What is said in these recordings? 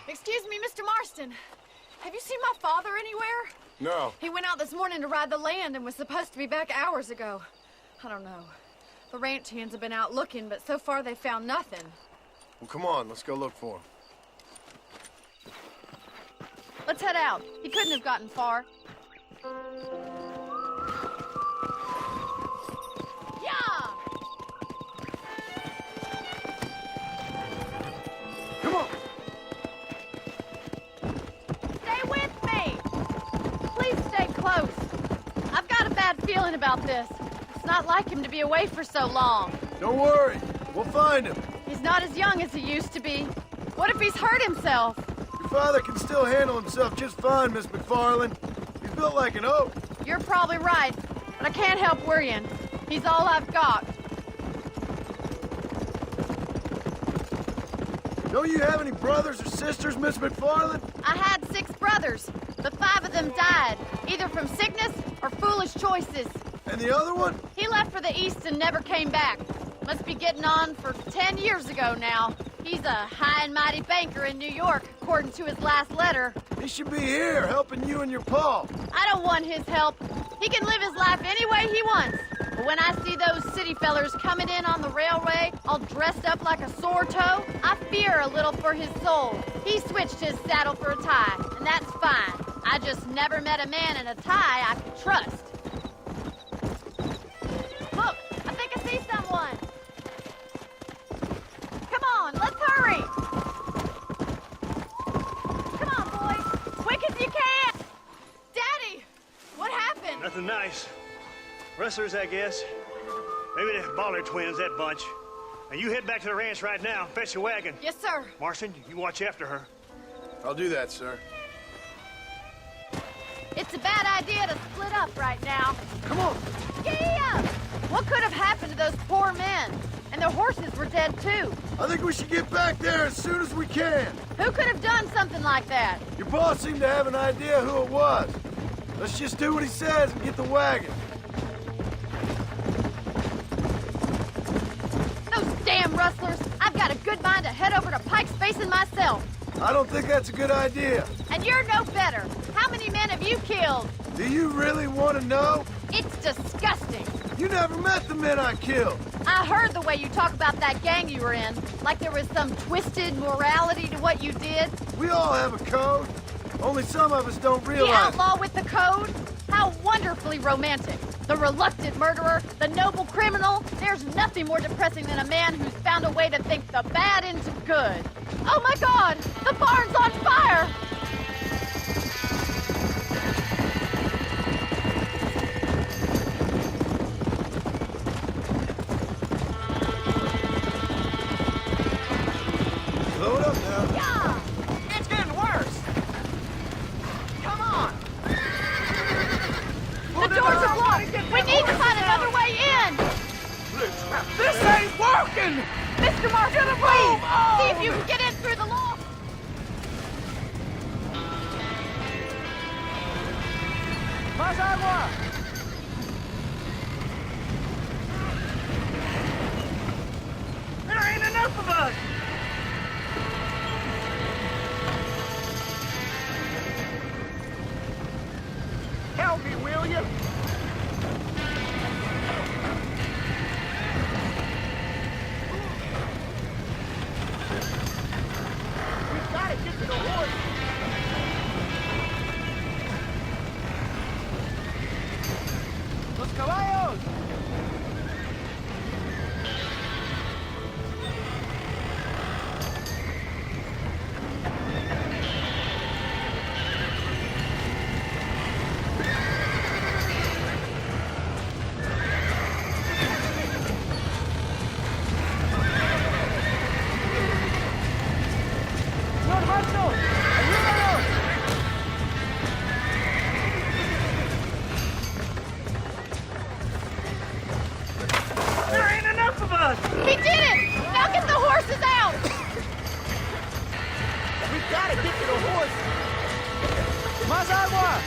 Excuse me, Mr. Marston. Have you seen my father anywhere? No. He went out this morning to ride the land and was supposed to be back hours ago. I don't know. The ranch hands have been out looking, but so far they found nothing. Well, come on, let's go look for him. Let's head out. He couldn't have gotten far. Yeah! Come on! Stay with me! Please stay close. I've got a bad feeling about this. It's not like him to be away for so long. Don't worry, we'll find him. He's not as young as he used to be. What if he's hurt himself? Your father can still handle himself just fine, Miss McFarland. He's built like an oak. You're probably right, but I can't help worrying. He's all I've got. Don't you have any brothers or sisters, Miss McFarland? I had 6 brothers, but 5 of them died, either from sickness or foolish choices. And the other one? He left for the east and never came back. Must be getting on for 10 years ago now. He's a high and mighty banker in New York, according to his last letter. He should be here, helping you and your pa. I don't want his help. He can live his life any way he wants. But when I see those city fellers coming in on the railway, all dressed up like a sore toe, I fear a little for his soul. He switched his saddle for a tie, and that's fine. I just never met a man in a tie I could trust. Look, I think I see someone. Come on, let's hurry. Come on, boys, quick as you can. Daddy, what happened? Nothing nice. Rustlers, I guess. Maybe the Baller twins, that bunch. Now you head back to the ranch right now and fetch a wagon. Yes, sir. Marston, you watch after her. I'll do that, sir. It's a bad idea to split up right now. Come on! Yeah! What could have happened to those poor men? And their horses were dead, too. I think we should get back there as soon as we can. Who could have done something like that? Your boss seemed to have an idea who it was. Let's just do what he says and get the wagon. Those damn rustlers! I've got a good mind to head over to Pike's Basin myself. I don't think that's a good idea. And you're no better. How many men have you killed? Do you really want to know? It's disgusting. You never met the men I killed. I heard the way you talk about that gang you were in, like there was some twisted morality to what you did. We all have a code. Only some of us don't The realize. outlaw with the code? How wonderfully romantic. The reluctant murderer, the noble criminal. There's nothing more depressing than a man who's found a way to think the bad into good. Oh my God! The barn's on fire! Load up now. Yeah! It's getting worse! Come on! The doors are locked! We need to find another way in! This ain't working! Mr. Marston, please! See if you can get in through the loft! Más agua! There ain't enough of us! Help me, will you? We've got to get to the horse! ¡Los caballos! ¡Señor Marston! ¡Ayúdanos! There ain't enough of us! He did it! Now get the horses out! We've got to get to the horse! Más agua!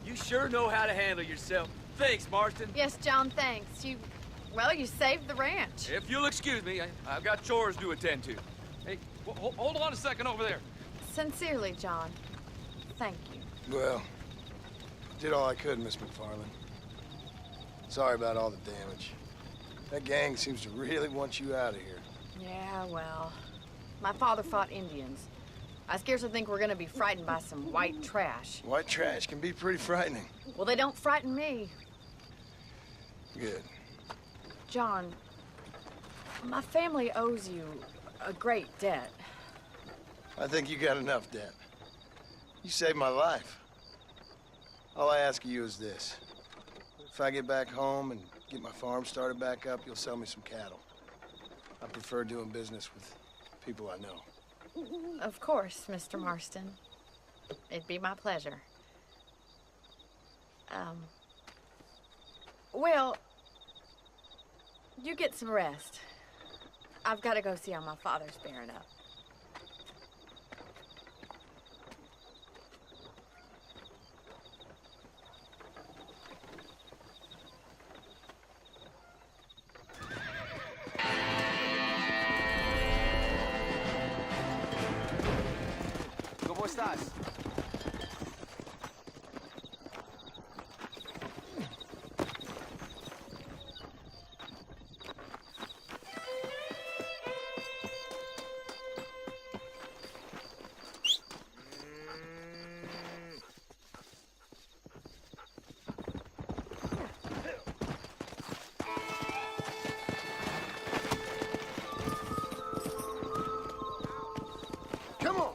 You sure know how to handle yourself. Thanks, Marston. Yes, John, thanks. Well, you saved the ranch. If you'll excuse me, I've got chores to attend to. Hey, hold on a second over there. Sincerely, John. Thank you. Well, did all I could, Miss McFarland. Sorry about all the damage. That gang seems to really want you out of here. Yeah, well, my father fought Indians. I scarcely think we're gonna be frightened by some white trash. White trash can be pretty frightening. Well, they don't frighten me. Good. John, my family owes you a great debt. I think you got enough debt. You saved my life. All I ask of you is this. If I get back home and get my farm started back up, you'll sell me some cattle. I prefer doing business with people I know. Of course, Mr. Marston. It'd be my pleasure. Well, you get some rest. I've got to go see how my father's bearing up. ¿Cómo estás? Come on!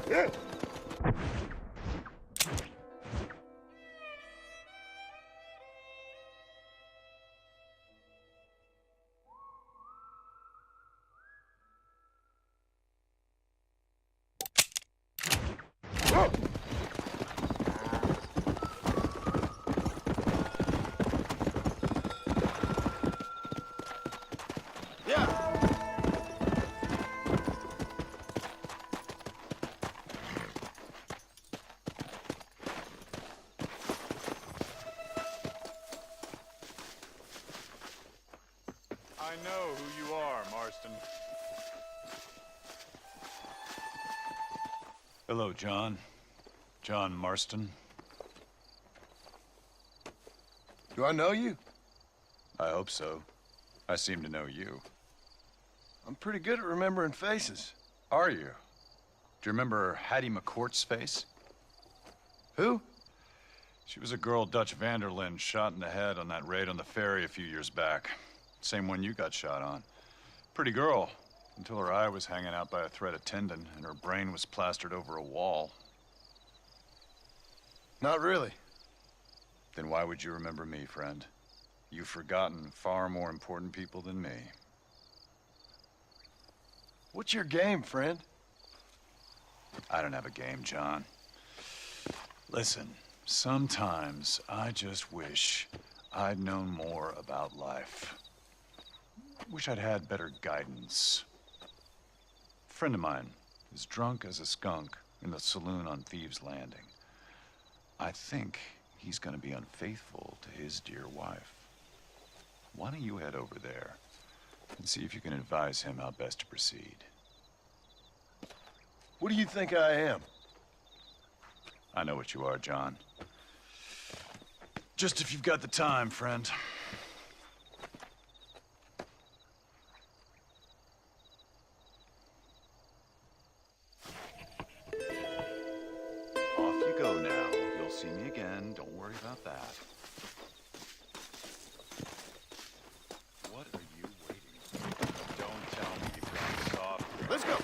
Yeah. I know who you are, Marston. Hello, John. John Marston. Do I know you? I hope so. I seem to know you. I'm pretty good at remembering faces. Are you? Do you remember Hattie McCourt's face? Who? She was a girl Dutch Vanderlyn shot in the head on that raid on the ferry a few years back. Same one you got shot on. Pretty girl, until her eye was hanging out by a thread of tendon and her brain was plastered over a wall. Not really. Then why would you remember me, friend? You've forgotten far more important people than me. What's your game, friend? I don't have a game, John. Listen, sometimes I just wish I'd known more about life. Wish I'd had better guidance. A friend of mine is drunk as a skunk in the saloon on Thieves' Landing. I think he's gonna be unfaithful to his dear wife. Why don't you head over there and see if you can advise him how best to proceed? What do you think I am? I know what you are, John. Just if you've got the time, friend. Off you go now. You'll see me again. Don't worry about that. What are you waiting for? Don't tell me you've gone soft. Let's go!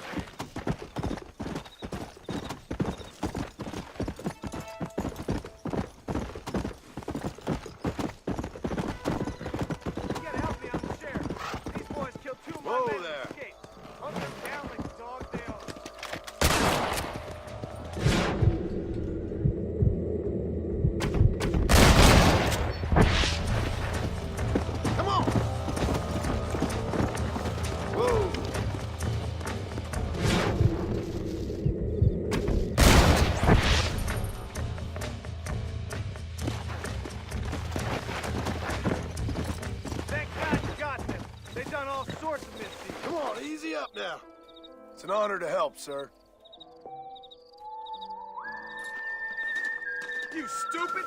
You gotta help me, I'm the sheriff. These boys killed 2 of my Whoa men there. and escaped. Hunt them down like the dog they are. Stop now. It's an honor to help, sir. You stupid!